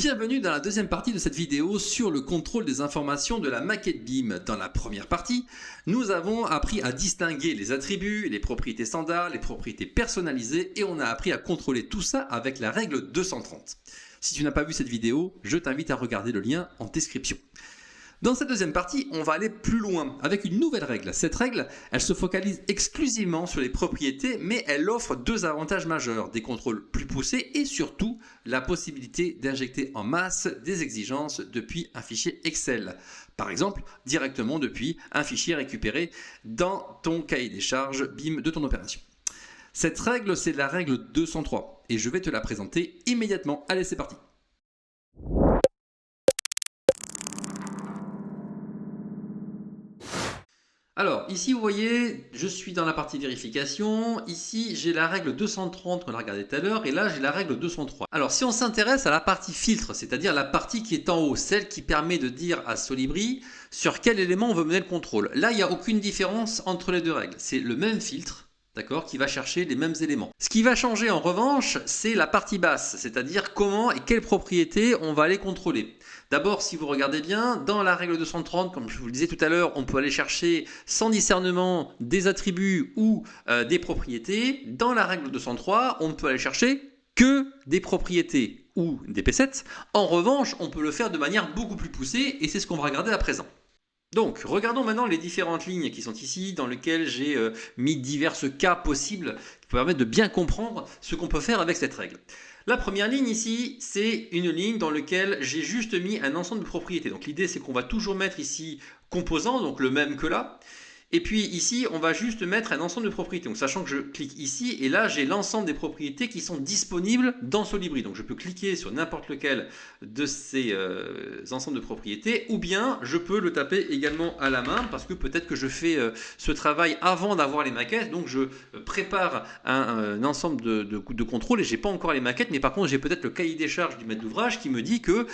Bienvenue dans la deuxième partie de cette vidéo sur le contrôle des informations de la maquette BIM. Dans la première partie, nous avons appris à distinguer les attributs, les propriétés standards, les propriétés personnalisées et on a appris à contrôler tout ça avec la règle 230. Si tu n'as pas vu cette vidéo, je t'invite à regarder le lien en description. Dans cette deuxième partie, on va aller plus loin avec une nouvelle règle. Cette règle, elle se focalise exclusivement sur les propriétés, mais elle offre deux avantages majeurs, des contrôles plus poussés et surtout la possibilité d'injecter en masse des exigences depuis un fichier Excel. Par exemple, directement depuis un fichier récupéré dans ton cahier des charges BIM de ton opération. Cette règle, c'est la règle 203 et je vais te la présenter immédiatement. Allez, c'est parti! Alors, ici, vous voyez, je suis dans la partie vérification. Ici, j'ai la règle 230 qu'on a regardé tout à l'heure. Et là, j'ai la règle 203. Alors, si on s'intéresse à la partie filtre, c'est-à-dire la partie qui est en haut, celle qui permet de dire à Solibri sur quel élément on veut mener le contrôle. Là, il n'y a aucune différence entre les deux règles. C'est le même filtre, d'accord, qui va chercher les mêmes éléments. Ce qui va changer en revanche, c'est la partie basse, c'est-à-dire comment et quelles propriétés on va aller contrôler. D'abord, si vous regardez bien, dans la règle 230, comme je vous le disais tout à l'heure, on peut aller chercher sans discernement des attributs ou des propriétés. Dans la règle 203, on ne peut aller chercher que des propriétés ou des P7. En revanche, on peut le faire de manière beaucoup plus poussée et c'est ce qu'on va regarder à présent. Donc, regardons maintenant les différentes lignes qui sont ici, dans lesquelles j'ai mis divers cas possibles qui permettent de bien comprendre ce qu'on peut faire avec cette règle. La première ligne ici, c'est une ligne dans laquelle j'ai juste mis un ensemble de propriétés. Donc l'idée, c'est qu'on va toujours mettre ici composant, donc le même que là. Et puis ici, on va juste mettre un ensemble de propriétés. Donc sachant que je clique ici, et là, j'ai l'ensemble des propriétés qui sont disponibles dans Solibri. Donc je peux cliquer sur n'importe lequel de ces ensembles de propriétés, ou bien je peux le taper également à la main, parce que peut-être que je fais ce travail avant d'avoir les maquettes. Donc je prépare un ensemble de contrôles, et j'ai pas encore les maquettes, mais par contre, j'ai peut-être le cahier des charges du maître d'ouvrage qui me dit que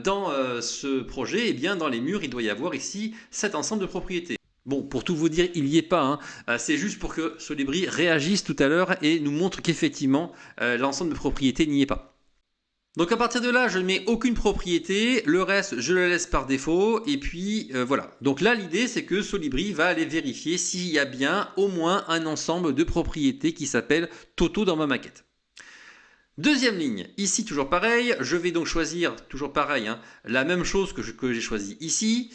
dans ce projet, eh bien, dans les murs, il doit y avoir ici cet ensemble de propriétés. Bon, pour tout vous dire, il n'y est pas. C'est juste pour que Solibri réagisse tout à l'heure et nous montre qu'effectivement, l'ensemble de propriétés n'y est pas. Donc à partir de là, je ne mets aucune propriété. Le reste, je le laisse par défaut. Et puis voilà. Donc là, l'idée, c'est que Solibri va aller vérifier s'il y a bien au moins un ensemble de propriétés qui s'appelle Toto dans ma maquette. Deuxième ligne, ici toujours pareil. Je vais donc choisir, toujours pareil, la même chose que j'ai choisi ici.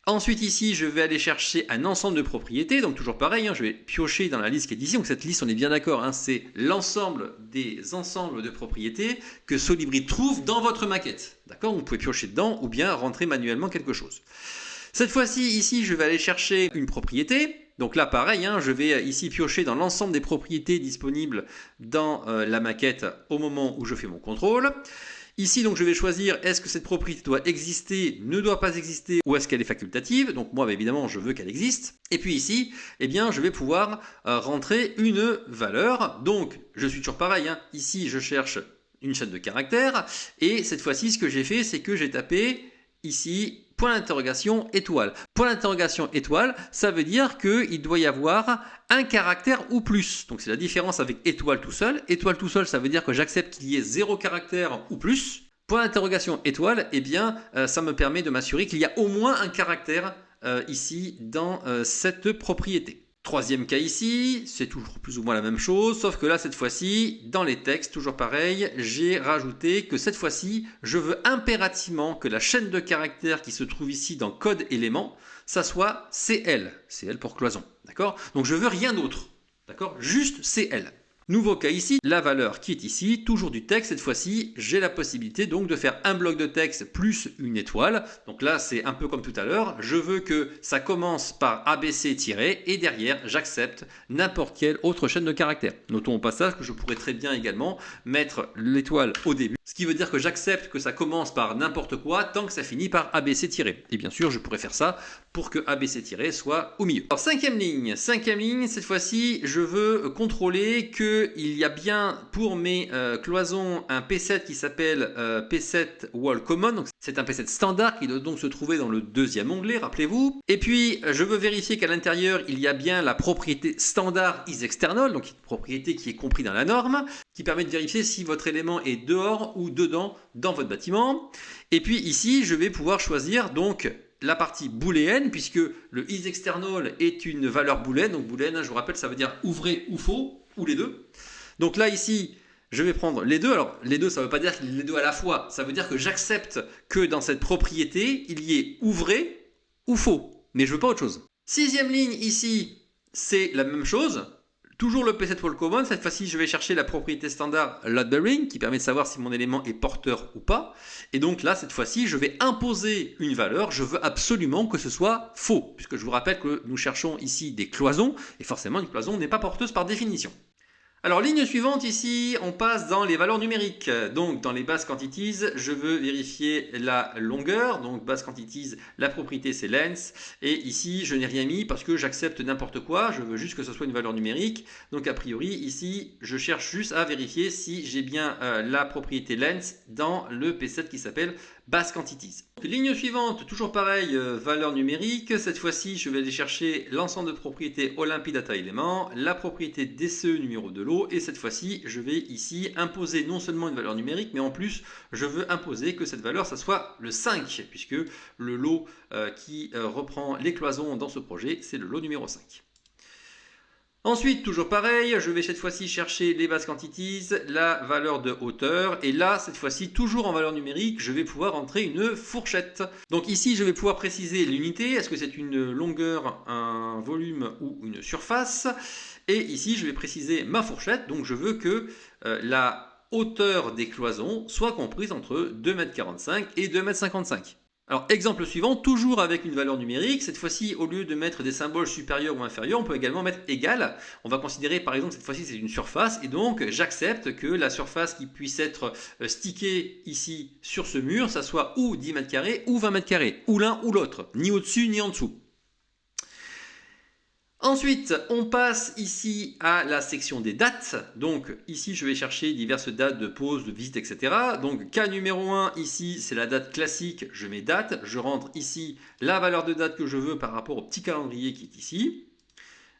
Ensuite ici, je vais aller chercher un ensemble de propriétés, donc toujours pareil, je vais piocher dans la liste qui est ici, donc cette liste on est bien d'accord, c'est l'ensemble des ensembles de propriétés que Solibri trouve dans votre maquette, d'accord? Vous pouvez piocher dedans ou bien rentrer manuellement quelque chose. Cette fois-ci, ici, je vais aller chercher une propriété, donc là pareil, je vais ici piocher dans l'ensemble des propriétés disponibles dans la maquette au moment où je fais mon contrôle. Ici, donc, je vais choisir est-ce que cette propriété doit exister, ne doit pas exister ou est-ce qu'elle est facultative. Donc moi, évidemment, je veux qu'elle existe. Et puis ici, eh bien, je vais pouvoir rentrer une valeur. Donc, je suis toujours pareil. Ici, je cherche une chaîne de caractères. Et cette fois-ci, ce que j'ai fait, c'est que j'ai tapé ici point d'interrogation étoile. Point d'interrogation étoile, ça veut dire qu'il doit y avoir un caractère ou plus. Donc c'est la différence avec étoile tout seul. Étoile tout seul, ça veut dire que j'accepte qu'il y ait 0 caractère ou plus. Point d'interrogation étoile, eh bien ça me permet de m'assurer qu'il y a au moins un caractère ici dans cette propriété. Troisième cas ici, c'est toujours plus ou moins la même chose, sauf que là, cette fois-ci, dans les textes, toujours pareil, j'ai rajouté que cette fois-ci, je veux impérativement que la chaîne de caractères qui se trouve ici dans code élément, ça soit CL. CL pour cloison, d'accord? Donc je veux rien d'autre, d'accord? Juste CL. Nouveau cas ici, la valeur qui est ici, toujours du texte, cette fois-ci, j'ai la possibilité donc de faire un bloc de texte plus une étoile. Donc là, c'est un peu comme tout à l'heure, je veux que ça commence par ABC- et derrière, j'accepte n'importe quelle autre chaîne de caractères. Notons au passage que je pourrais très bien également mettre l'étoile au début, ce qui veut dire que j'accepte que ça commence par n'importe quoi tant que ça finit par ABC-. Et bien sûr, je pourrais faire ça pour que ABC- soit au milieu. Alors cinquième ligne, cette fois-ci, je veux contrôler qu'il y a bien pour mes cloisons un P7 qui s'appelle P7 Wall Common. Donc c'est un P7 standard qui doit donc se trouver dans le deuxième onglet, rappelez-vous. Et puis je veux vérifier qu'à l'intérieur, il y a bien la propriété standard is external, donc une propriété qui est comprise dans la norme, qui permet de vérifier si votre élément est dehors ou dedans dans votre bâtiment. Et puis ici, je vais pouvoir choisir donc la partie booléenne, puisque le isExternal est une valeur booléenne. Donc booléenne, je vous rappelle, ça veut dire ouvré ou faux, ou les deux. Donc là, ici, je vais prendre les deux. Alors, les deux, ça ne veut pas dire les deux à la fois. Ça veut dire que j'accepte que dans cette propriété, il y ait ouvré ou faux. Mais je ne veux pas autre chose. Sixième ligne, ici, c'est la même chose. Toujours le P7 Wall Common. Cette fois-ci, je vais chercher la propriété standard load bearing qui permet de savoir si mon élément est porteur ou pas. Et donc là, cette fois-ci, je vais imposer une valeur. Je veux absolument que ce soit faux, puisque je vous rappelle que nous cherchons ici des cloisons. Et forcément, une cloison n'est pas porteuse par définition. Alors, ligne suivante ici, on passe dans les valeurs numériques. Donc, dans les base quantities, je veux vérifier la longueur. Donc, base quantities, la propriété c'est length. Et ici, je n'ai rien mis parce que j'accepte n'importe quoi. Je veux juste que ce soit une valeur numérique. Donc, a priori, ici, je cherche juste à vérifier si j'ai bien la propriété length dans le P7 qui s'appelle base quantities. Donc, ligne suivante, toujours pareil, valeur numérique. Cette fois-ci, je vais aller chercher l'ensemble de propriétés Olympie Data Element, la propriété DCE numéro de lot. Et cette fois-ci, je vais ici imposer non seulement une valeur numérique, mais en plus, je veux imposer que cette valeur, ça soit le 5, puisque le lot qui reprend les cloisons dans ce projet, c'est le lot numéro 5. Ensuite, toujours pareil, je vais cette fois-ci chercher les base quantities, la valeur de hauteur, et là, cette fois-ci, toujours en valeur numérique, je vais pouvoir entrer une fourchette. Donc ici, je vais pouvoir préciser l'unité, est-ce que c'est une longueur, un volume ou une surface. Et ici, je vais préciser ma fourchette, donc je veux que la hauteur des cloisons soit comprise entre 2,45 m et 2,55 m. Alors, exemple suivant, toujours avec une valeur numérique. Cette fois-ci, au lieu de mettre des symboles supérieurs ou inférieurs, on peut également mettre égal. On va considérer, par exemple, cette fois-ci, c'est une surface. Et donc, j'accepte que la surface qui puisse être stickée ici sur ce mur, ça soit ou 10 mètres carrés ou 20 mètres carrés. Ou l'un ou l'autre. Ni au-dessus, ni en dessous. Ensuite, on passe ici à la section des dates. Donc ici, je vais chercher diverses dates de pause, de visite, etc. Donc cas numéro 1, ici, c'est la date classique. Je mets date. Je rentre ici la valeur de date que je veux par rapport au petit calendrier qui est ici.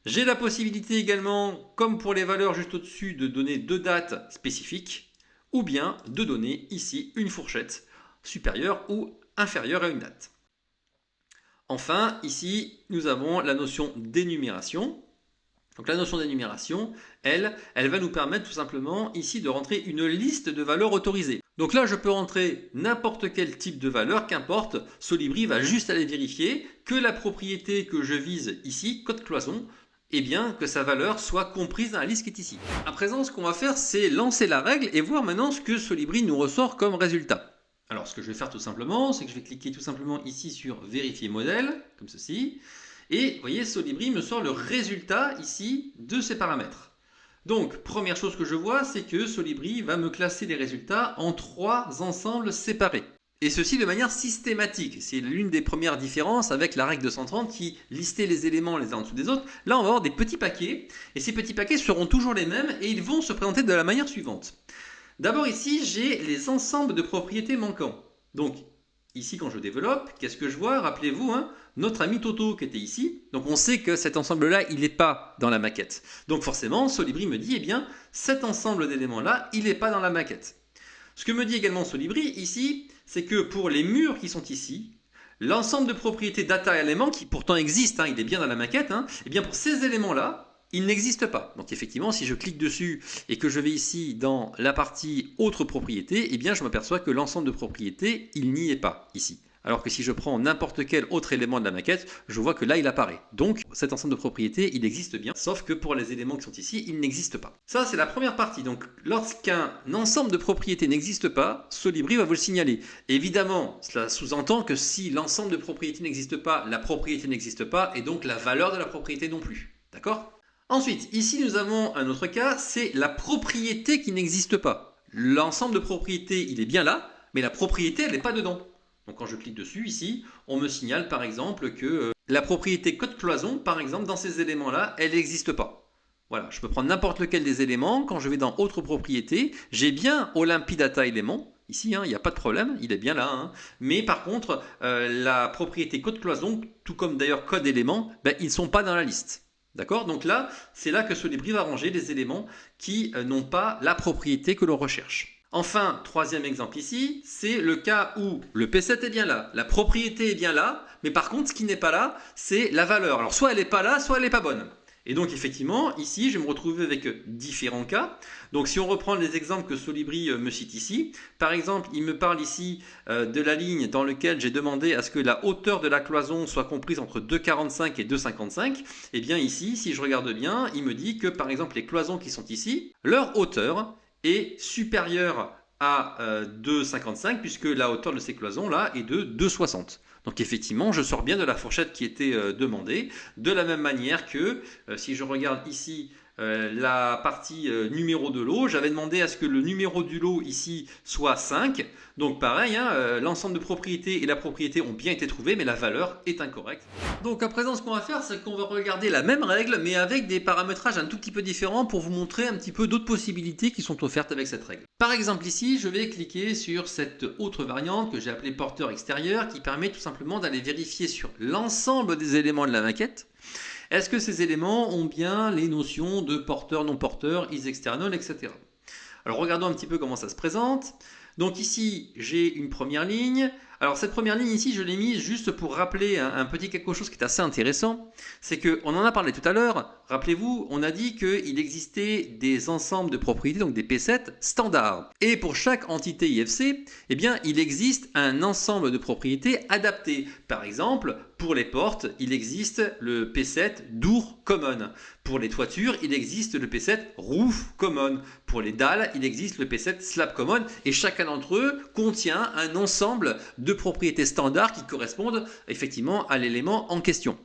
J'ai la possibilité également, comme pour les valeurs juste au-dessus, de donner deux dates spécifiques ou bien de donner ici une fourchette supérieure ou inférieure à une date. Enfin, ici, nous avons la notion d'énumération. Donc la notion d'énumération, elle va nous permettre tout simplement ici de rentrer une liste de valeurs autorisées. Donc là, je peux rentrer n'importe quel type de valeur, qu'importe, Solibri va juste aller vérifier que la propriété que je vise ici, code cloison, eh bien que sa valeur soit comprise dans la liste qui est ici. À présent, ce qu'on va faire, c'est lancer la règle et voir maintenant ce que Solibri nous ressort comme résultat. Alors, ce que je vais faire tout simplement, c'est que je vais cliquer tout simplement ici sur vérifier modèle, comme ceci. Et vous voyez, Solibri me sort le résultat ici de ces paramètres. Donc, première chose que je vois, c'est que Solibri va me classer les résultats en 3 ensembles séparés. Et ceci de manière systématique. C'est l'une des premières différences avec la règle 230 qui listait les éléments les uns en dessous des autres. Là, on va avoir des petits paquets. Et ces petits paquets seront toujours les mêmes et ils vont se présenter de la manière suivante. D'abord ici, j'ai les ensembles de propriétés manquants. Donc ici, quand je développe, qu'est-ce que je vois? Rappelez-vous, notre ami Toto qui était ici. Donc on sait que cet ensemble-là, il n'est pas dans la maquette. Donc forcément, Solibri me dit, eh bien, cet ensemble d'éléments-là, il n'est pas dans la maquette. Ce que me dit également Solibri ici, c'est que pour les murs qui sont ici, l'ensemble de propriétés data éléments, qui pourtant existe, il est bien dans la maquette, eh bien pour ces éléments-là, il n'existe pas. Donc effectivement, si je clique dessus et que je vais ici dans la partie autres propriétés, eh bien je m'aperçois que l'ensemble de propriétés, il n'y est pas ici. Alors que si je prends n'importe quel autre élément de la maquette, je vois que là il apparaît. Donc cet ensemble de propriétés, il existe bien, sauf que pour les éléments qui sont ici, il n'existe pas. Ça c'est la première partie. Donc lorsqu'un ensemble de propriétés n'existe pas, Solibri va vous le signaler. Évidemment, cela sous-entend que si l'ensemble de propriétés n'existe pas, la propriété n'existe pas, et donc la valeur de la propriété non plus. D'accord ? Ensuite, ici nous avons un autre cas, c'est la propriété qui n'existe pas. L'ensemble de propriétés, il est bien là, mais la propriété, elle n'est pas dedans. Donc quand je clique dessus, ici, on me signale par exemple que la propriété code cloison, par exemple, dans ces éléments-là, elle n'existe pas. Voilà, je peux prendre n'importe lequel des éléments. Quand je vais dans autre propriété, j'ai bien Olympie Data Element. Ici, il n'y a pas de problème, il est bien là. Mais par contre, la propriété code cloison, tout comme d'ailleurs code élément, ils ne sont pas dans la liste. D'accord? Donc là, c'est là que Solibri va ranger les éléments qui n'ont pas la propriété que l'on recherche. Enfin, troisième exemple ici, c'est le cas où le P7 est bien là, la propriété est bien là, mais par contre, ce qui n'est pas là, c'est la valeur. Alors, soit elle n'est pas là, soit elle n'est pas bonne. Et donc, effectivement, ici, je vais me retrouver avec différents cas. Donc, si on reprend les exemples que Solibri me cite ici, par exemple, il me parle ici de la ligne dans laquelle j'ai demandé à ce que la hauteur de la cloison soit comprise entre 2,45 et 2,55. Et bien ici, si je regarde bien, il me dit que, par exemple, les cloisons qui sont ici, leur hauteur est supérieure à 2,55 puisque la hauteur de ces cloisons là est de 2,60. Donc effectivement, je sors bien de la fourchette qui était demandée. De la même manière que si je regarde ici la partie numéro de lot, j'avais demandé à ce que le numéro du lot ici soit 5. Donc pareil, l'ensemble de propriétés et la propriété ont bien été trouvés, mais la valeur est incorrecte. Donc à présent, ce qu'on va faire, c'est qu'on va regarder la même règle, mais avec des paramétrages un tout petit peu différents pour vous montrer un petit peu d'autres possibilités qui sont offertes avec cette règle. Par exemple ici, je vais cliquer sur cette autre variante que j'ai appelée porteur extérieur, qui permet tout simplement d'aller vérifier sur l'ensemble des éléments de la maquette. Est-ce que ces éléments ont bien les notions de porteur, non porteur, is external, etc. Alors regardons un petit peu comment ça se présente. Donc ici, j'ai une première ligne. Alors cette première ligne ici, je l'ai mise juste pour rappeler un petit quelque chose qui est assez intéressant. C'est qu'on en a parlé tout à l'heure. Rappelez-vous, on a dit qu'il existait des ensembles de propriétés, donc des P7 standards. Et pour chaque entité IFC, eh bien, il existe un ensemble de propriétés adaptées. Par exemple, pour les portes, il existe le P7 Door Common. Pour les toitures, il existe le P7 Roof Common. Pour les dalles, il existe le P7 Slab Common. Et chacun d'entre eux contient un ensemble de propriétés standards qui correspondent effectivement à l'élément en question.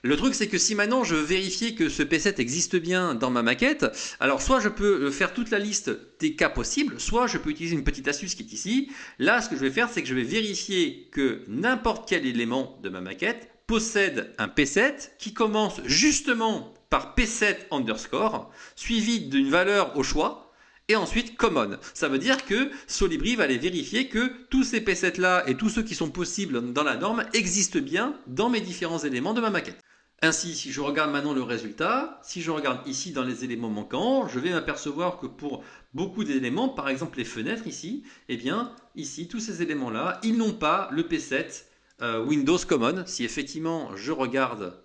Le truc, c'est que si maintenant je veux vérifier que ce P7 existe bien dans ma maquette, alors soit je peux faire toute la liste des cas possibles, soit je peux utiliser une petite astuce qui est ici. Là, ce que je vais faire, c'est que je vais vérifier que n'importe quel élément de ma maquette possède un P7 qui commence justement par P7 underscore, suivi d'une valeur au choix, et ensuite common. Ça veut dire que Solibri va aller vérifier que tous ces P7 là et tous ceux qui sont possibles dans la norme existent bien dans mes différents éléments de ma maquette. Ainsi, si je regarde maintenant le résultat, si je regarde ici dans les éléments manquants, je vais m'apercevoir que pour beaucoup d'éléments, par exemple les fenêtres ici, eh bien ici, tous ces éléments-là, ils n'ont pas le P7 Windows Common. Si effectivement je regarde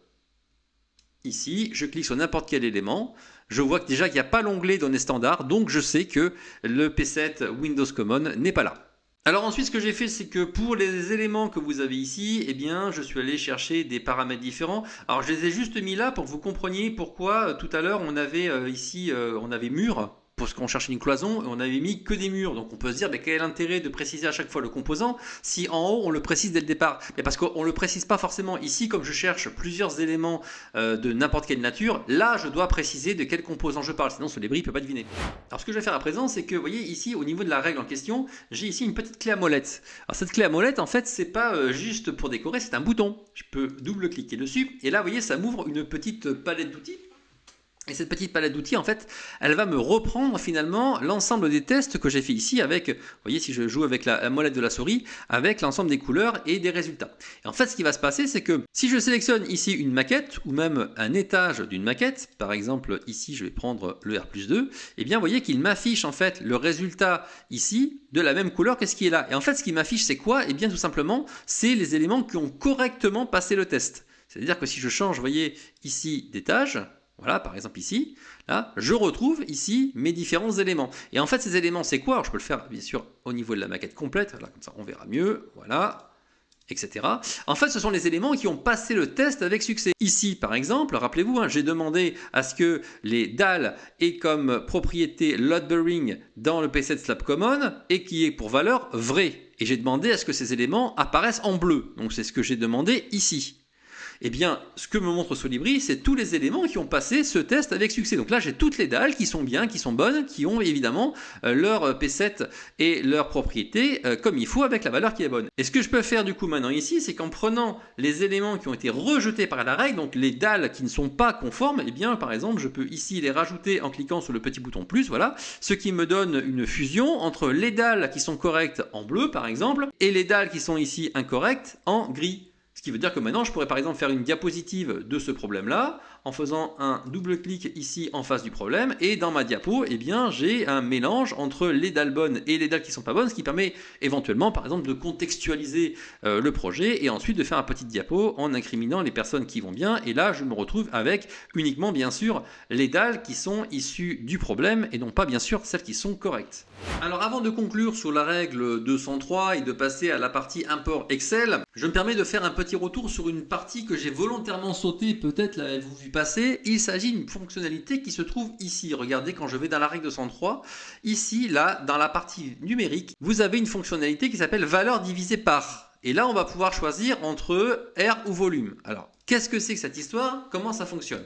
ici, je clique sur n'importe quel élément, je vois que déjà qu'il n'y a pas l'onglet données standards, donc je sais que le P7 Windows Common n'est pas là. Alors ensuite, ce que j'ai fait, c'est que pour les éléments que vous avez ici, eh bien, je suis allé chercher des paramètres différents. Alors, je les ai juste mis là pour que vous compreniez pourquoi tout à l'heure, on avait ici, on avait mur, parce qu'on cherchait une cloison, et on avait mis que des murs. Donc, on peut se dire, quel est l'intérêt de préciser à chaque fois le composant si en haut, on le précise dès le départ? Mais parce qu'on ne le précise pas forcément ici, comme je cherche plusieurs éléments de n'importe quelle nature, là, je dois préciser de quel composant je parle, sinon Solibri ne peut pas deviner. Alors, ce que je vais faire à présent, c'est que, vous voyez, ici, au niveau de la règle en question, j'ai ici une petite clé à molette. Alors, cette clé à molette, en fait, c'est pas juste pour décorer, c'est un bouton. Je peux double-cliquer dessus, et là, vous voyez, ça m'ouvre une petite palette d'outils. Et cette petite palette d'outils, en fait, elle va me reprendre finalement l'ensemble des tests que j'ai fait ici avec, vous voyez, si je joue avec la molette de la souris, avec l'ensemble des couleurs et des résultats. Et en fait, ce qui va se passer, c'est que si je sélectionne ici une maquette ou même un étage d'une maquette, par exemple, ici, je vais prendre le R+2, eh bien, vous voyez qu'il m'affiche en fait le résultat ici de la même couleur que ce qui est là. Et en fait, ce qui m'affiche, c'est quoi? Eh bien, tout simplement, c'est les éléments qui ont correctement passé le test. C'est-à-dire que si je change, vous voyez, ici d'étage, voilà, par exemple ici, là, je retrouve ici mes différents éléments. Et en fait, ces éléments, c'est quoi? Alors, je peux le faire, bien sûr, au niveau de la maquette complète. Là, comme ça, on verra mieux. Voilà, etc. En fait, ce sont les éléments qui ont passé le test avec succès. Ici, par exemple, rappelez-vous, j'ai demandé à ce que les dalles aient comme propriété load bearing dans le P7 Slab Common et qui ait pour valeur vrai. Et j'ai demandé à ce que ces éléments apparaissent en bleu. Donc, c'est ce que j'ai demandé ici. Eh bien, ce que me montre Solibri, c'est tous les éléments qui ont passé ce test avec succès. Donc là, j'ai toutes les dalles qui sont bien, qui sont bonnes, qui ont évidemment leur P7 et leur propriété comme il faut avec la valeur qui est bonne. Et ce que je peux faire du coup maintenant ici, c'est qu'en prenant les éléments qui ont été rejetés par la règle, donc les dalles qui ne sont pas conformes, eh bien, par exemple, je peux ici les rajouter en cliquant sur le petit bouton plus, voilà, ce qui me donne une fusion entre les dalles qui sont correctes en bleu, par exemple, et les dalles qui sont ici incorrectes en gris. Ce qui veut dire que maintenant, je pourrais par exemple faire une diapositive de ce problème-là en faisant un double clic ici en face du problème, et dans ma diapo, eh bien, j'ai un mélange entre les dalles bonnes et les dalles qui ne sont pas bonnes, ce qui permet éventuellement, par exemple, de contextualiser le projet, et ensuite de faire un petit diapo en incriminant les personnes qui vont bien, et là, je me retrouve avec uniquement, bien sûr, les dalles qui sont issues du problème, et non pas, bien sûr, celles qui sont correctes. Alors, avant de conclure sur la règle 203 et de passer à la partie import Excel, je me permets de faire un petit retour sur une partie que j'ai volontairement sautée, peut-être l'avez-vous vu passer. Il s'agit d'une fonctionnalité qui se trouve ici. Regardez, quand je vais dans la règle 203, ici, là, dans la partie numérique, vous avez une fonctionnalité qui s'appelle valeur divisée par. Et là, on va pouvoir choisir entre R ou volume. Alors, qu'est-ce que c'est que cette histoire? Comment ça fonctionne?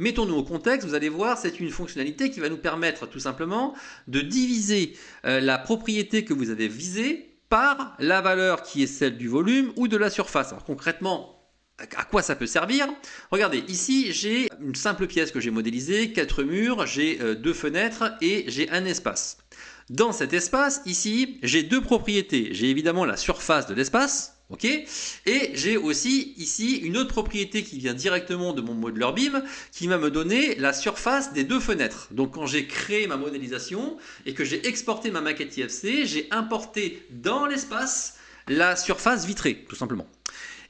Mettons-nous au contexte, vous allez voir, c'est une fonctionnalité qui va nous permettre tout simplement de diviser la propriété que vous avez visée par la valeur qui est celle du volume ou de la surface. Alors concrètement, à quoi ça peut servir? Regardez, ici j'ai une simple pièce que j'ai modélisée, 4 murs, j'ai 2 fenêtres et j'ai un espace. Dans cet espace, ici, j'ai 2 propriétés. J'ai évidemment la surface de l'espace, ok, et j'ai aussi ici une autre propriété qui vient directement de mon modeleur BIM qui va me donner la surface des 2 fenêtres. Donc quand j'ai créé ma modélisation et que j'ai exporté ma maquette IFC, j'ai importé dans l'espace la surface vitrée, tout simplement.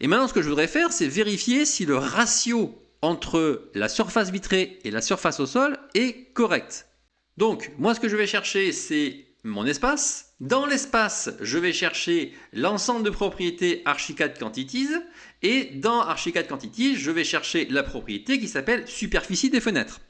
Et maintenant, ce que je voudrais faire, c'est vérifier si le ratio entre la surface vitrée et la surface au sol est correct. Donc, moi, ce que je vais chercher, c'est mon espace. Dans l'espace, je vais chercher l'ensemble de propriétés Archicad Quantities. Et dans Archicad Quantities, je vais chercher la propriété qui s'appelle superficie des fenêtres.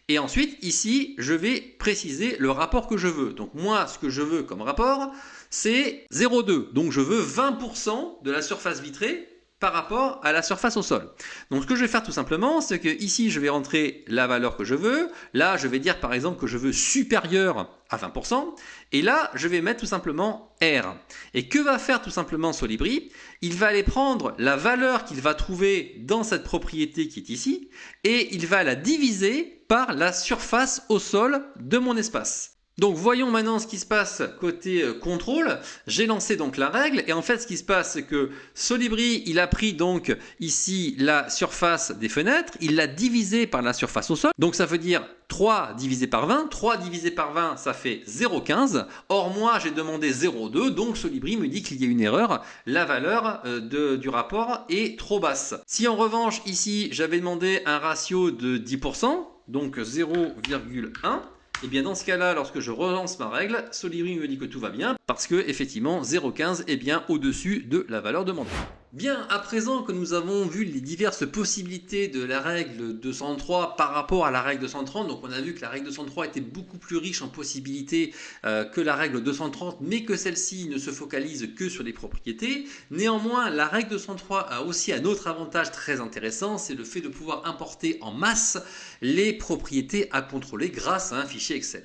Et ensuite, ici, je vais préciser le rapport que je veux. Donc, moi, ce que je veux comme rapport, c'est 0,2. Donc, je veux 20% de la surface vitrée par rapport à la surface au sol. Donc ce que je vais faire tout simplement, c'est que ici je vais rentrer la valeur que je veux. Là je vais dire par exemple que je veux supérieur à 20%. Et là je vais mettre tout simplement R. Et que va faire tout simplement Solibri? Il va aller prendre la valeur qu'il va trouver dans cette propriété qui est ici et il va la diviser par la surface au sol de mon espace. Donc voyons maintenant ce qui se passe côté contrôle. J'ai lancé donc la règle et en fait ce qui se passe c'est que Solibri il a pris donc ici la surface des fenêtres, il l'a divisée par la surface au sol. Donc ça veut dire 3 divisé par 20, 3 divisé par 20 ça fait 0,15. Or moi j'ai demandé 0,2 donc Solibri me dit qu'il y a une erreur, la valeur du rapport est trop basse. Si en revanche ici j'avais demandé un ratio de 10%, donc 0,1, et bien dans ce cas-là, lorsque je relance ma règle, Solibri me dit que tout va bien parce que effectivement 0,15 est bien au-dessus de la valeur demandée. Bien, à présent que nous avons vu les diverses possibilités de la règle 203 par rapport à la règle 230, donc on a vu que la règle 203 était beaucoup plus riche en possibilités que la règle 230, mais que celle-ci ne se focalise que sur les propriétés. Néanmoins, la règle 203 a aussi un autre avantage très intéressant, c'est le fait de pouvoir importer en masse les propriétés à contrôler grâce à un fichier Excel.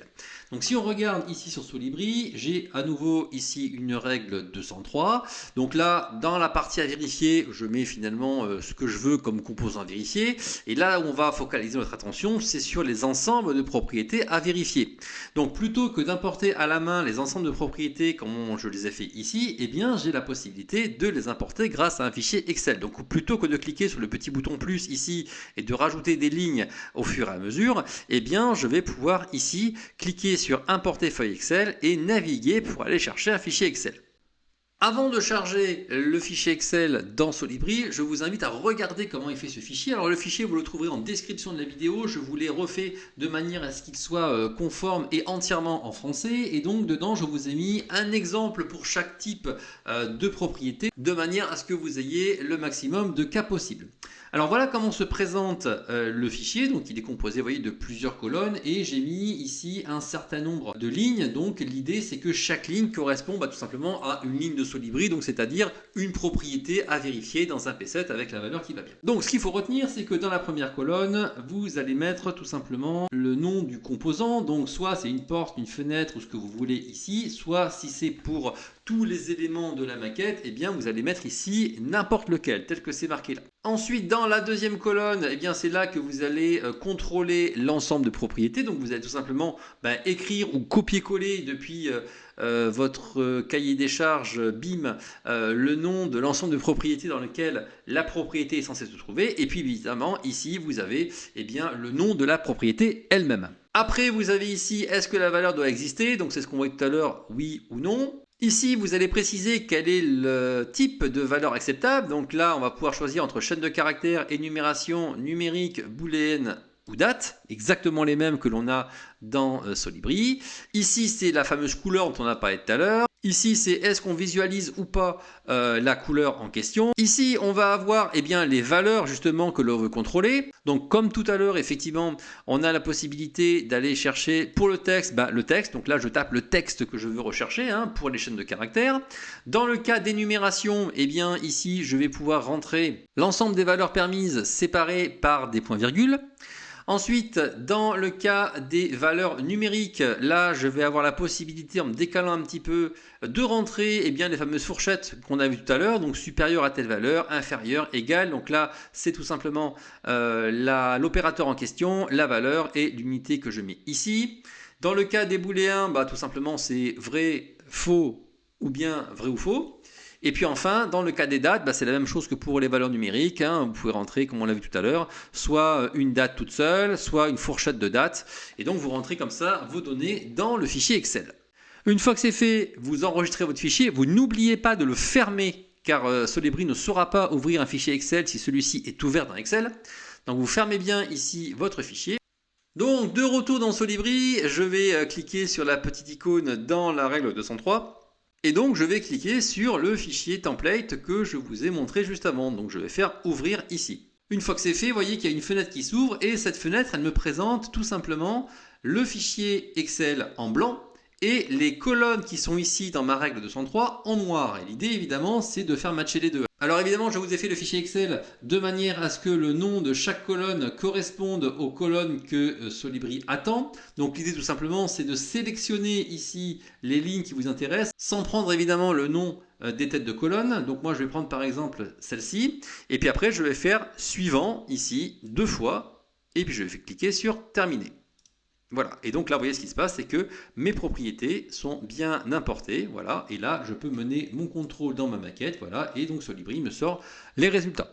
Donc si on regarde ici sur Solibri, j'ai à nouveau ici une règle 203. Donc là, dans la partie à vérifier, je mets finalement ce que je veux comme composant à vérifier. Et là où on va focaliser notre attention, c'est sur les ensembles de propriétés à vérifier. Donc plutôt que d'importer à la main les ensembles de propriétés comme je les ai fait ici, eh bien j'ai la possibilité de les importer grâce à un fichier Excel. Donc plutôt que de cliquer sur le petit bouton plus ici et de rajouter des lignes au fur et à mesure, eh bien je vais pouvoir ici cliquer sur importer feuille Excel et naviguer pour aller chercher un fichier Excel. Avant de charger le fichier Excel dans Solibri, je vous invite à regarder comment il fait ce fichier. Alors le fichier, vous le trouverez en description de la vidéo. Je vous l'ai refait de manière à ce qu'il soit conforme et entièrement en français. Et donc dedans, je vous ai mis un exemple pour chaque type de propriété, de manière à ce que vous ayez le maximum de cas possibles. Alors voilà comment se présente le fichier. Donc il est composé, vous voyez, de plusieurs colonnes et j'ai mis ici un certain nombre de lignes. Donc l'idée c'est que chaque ligne correspond tout simplement à une ligne de Solibri, donc c'est-à-dire une propriété à vérifier dans un P7 avec la valeur qui va bien. Donc ce qu'il faut retenir, c'est que dans la première colonne, vous allez mettre tout simplement le nom du composant. Donc soit c'est une porte, une fenêtre ou ce que vous voulez ici, soit si c'est pour tous les éléments de la maquette, eh bien vous allez mettre ici n'importe lequel, tel que c'est marqué là. Ensuite, dans la deuxième colonne, eh bien c'est là que vous allez contrôler l'ensemble de propriétés. Donc vous allez tout simplement écrire ou copier-coller depuis votre cahier des charges BIM le nom de l'ensemble de propriétés dans lequel la propriété est censée se trouver. Et puis évidemment, ici, vous avez le nom de la propriété elle-même. Après, vous avez ici, est-ce que la valeur doit exister? Donc c'est ce qu'on voit tout à l'heure, oui ou non. Ici, vous allez préciser quel est le type de valeur acceptable. Donc là, on va pouvoir choisir entre chaîne de caractères, énumération, numérique, booléenne ou date, exactement les mêmes que l'on a dans Solibri. Ici, c'est la fameuse couleur dont on a parlé tout à l'heure. Ici, c'est est-ce qu'on visualise ou pas la couleur en question. Ici, on va avoir les valeurs justement que l'on veut contrôler. Donc, comme tout à l'heure, effectivement, on a la possibilité d'aller chercher pour le texte, le texte. Donc là, je tape le texte que je veux rechercher pour les chaînes de caractères. Dans le cas d'énumération, ici, je vais pouvoir rentrer l'ensemble des valeurs permises séparées par des points-virgules. Ensuite, dans le cas des valeurs numériques, là, je vais avoir la possibilité, en me décalant un petit peu, de rentrer les fameuses fourchettes qu'on a vues tout à l'heure, donc supérieure à telle valeur, inférieure, égale. Donc là, c'est tout simplement l'opérateur en question, la valeur et l'unité que je mets ici. Dans le cas des booléens, tout simplement, c'est vrai, faux ou bien vrai ou faux. Et puis enfin, dans le cas des dates, c'est la même chose que pour les valeurs numériques. Vous pouvez rentrer, comme on l'a vu tout à l'heure, soit une date toute seule, soit une fourchette de dates. Et donc, vous rentrez comme ça vos données dans le fichier Excel. Une fois que c'est fait, vous enregistrez votre fichier. Vous n'oubliez pas de le fermer, car Solibri ne saura pas ouvrir un fichier Excel si celui-ci est ouvert dans Excel. Donc, vous fermez bien ici votre fichier. Donc, de retour dans Solibri, je vais cliquer sur la petite icône dans la règle 203. Et donc, je vais cliquer sur le fichier template que je vous ai montré juste avant. Donc, je vais faire ouvrir ici. Une fois que c'est fait, vous voyez qu'il y a une fenêtre qui s'ouvre et cette fenêtre, elle me présente tout simplement le fichier Excel en blanc et les colonnes qui sont ici dans ma règle 203 en noir. Et l'idée, évidemment, c'est de faire matcher les deux. Alors évidemment, je vous ai fait le fichier Excel de manière à ce que le nom de chaque colonne corresponde aux colonnes que Solibri attend. Donc l'idée tout simplement, c'est de sélectionner ici les lignes qui vous intéressent, sans prendre évidemment le nom des têtes de colonne. Donc moi, je vais prendre par exemple celle-ci. Et puis après, je vais faire suivant ici 2 fois. Et puis je vais cliquer sur terminer. Voilà, et donc là, vous voyez ce qui se passe, c'est que mes propriétés sont bien importées, voilà, et là, je peux mener mon contrôle dans ma maquette, voilà, et donc Solibri me sort les résultats.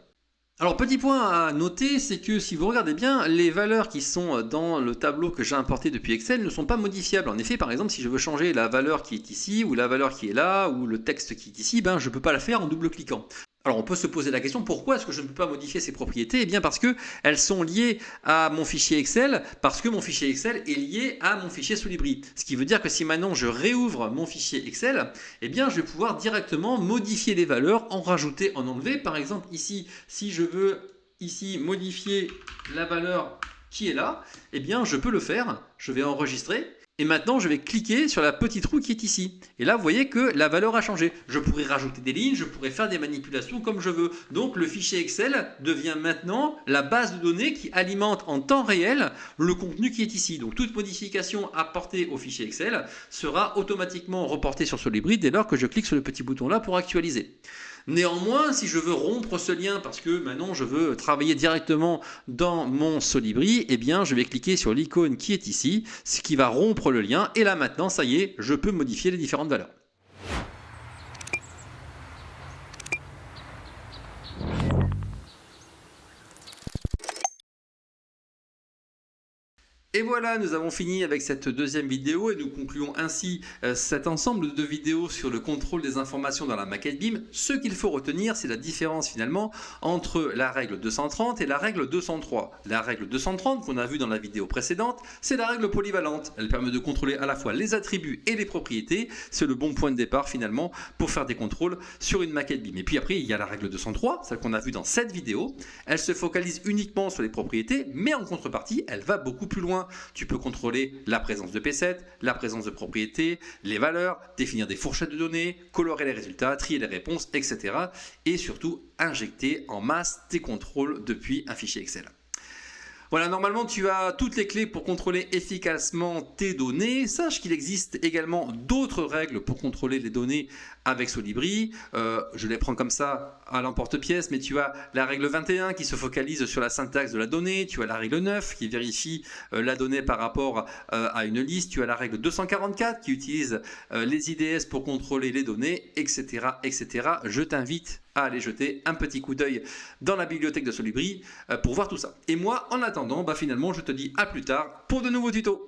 Alors, petit point à noter, c'est que si vous regardez bien, les valeurs qui sont dans le tableau que j'ai importé depuis Excel ne sont pas modifiables. En effet, par exemple, si je veux changer la valeur qui est ici, ou la valeur qui est là, ou le texte qui est ici, je ne peux pas la faire en double-cliquant. Alors on peut se poser la question, pourquoi est-ce que je ne peux pas modifier ces propriétés? Eh bien parce qu'elles sont liées à mon fichier Excel, parce que mon fichier Excel est lié à mon fichier Solibri. Ce qui veut dire que si maintenant je réouvre mon fichier Excel, eh bien je vais pouvoir directement modifier les valeurs, en rajouter, en enlever. Par exemple ici, si je veux ici modifier la valeur qui est là, eh bien je peux le faire, je vais enregistrer. Et maintenant, je vais cliquer sur la petite roue qui est ici. Et là, vous voyez que la valeur a changé. Je pourrais rajouter des lignes, je pourrais faire des manipulations comme je veux. Donc, le fichier Excel devient maintenant la base de données qui alimente en temps réel le contenu qui est ici. Donc, toute modification apportée au fichier Excel sera automatiquement reportée sur Solibri dès lors que je clique sur le petit bouton là pour actualiser. Néanmoins, si je veux rompre ce lien parce que maintenant je veux travailler directement dans mon Solibri, eh bien je vais cliquer sur l'icône qui est ici, ce qui va rompre le lien. Et là maintenant, ça y est, je peux modifier les différentes valeurs. Et voilà, nous avons fini avec cette deuxième vidéo et nous concluons ainsi cet ensemble de vidéos sur le contrôle des informations dans la maquette BIM. Ce qu'il faut retenir, c'est la différence finalement entre la règle 230 et la règle 203. La règle 230 qu'on a vue dans la vidéo précédente, c'est la règle polyvalente. Elle permet de contrôler à la fois les attributs et les propriétés. C'est le bon point de départ finalement pour faire des contrôles sur une maquette BIM. Et puis après, il y a la règle 203, celle qu'on a vue dans cette vidéo. Elle se focalise uniquement sur les propriétés, mais en contrepartie, elle va beaucoup plus loin. Tu peux contrôler la présence de P7, la présence de propriétés, les valeurs, définir des fourchettes de données, colorer les résultats, trier les réponses, etc. Et surtout, injecter en masse tes contrôles depuis un fichier Excel. Voilà, normalement tu as toutes les clés pour contrôler efficacement tes données. Sache qu'il existe également d'autres règles pour contrôler les données avec Solibri. Je les prends comme ça à l'emporte-pièce, mais tu as la règle 21 qui se focalise sur la syntaxe de la donnée. Tu as la règle 9 qui vérifie la donnée par rapport à une liste. Tu as la règle 244 qui utilise les IDS pour contrôler les données, etc. etc. Je t'invite à aller jeter un petit coup d'œil dans la bibliothèque de Solibri pour voir tout ça. Et moi, en attendant, finalement, je te dis à plus tard pour de nouveaux tutos.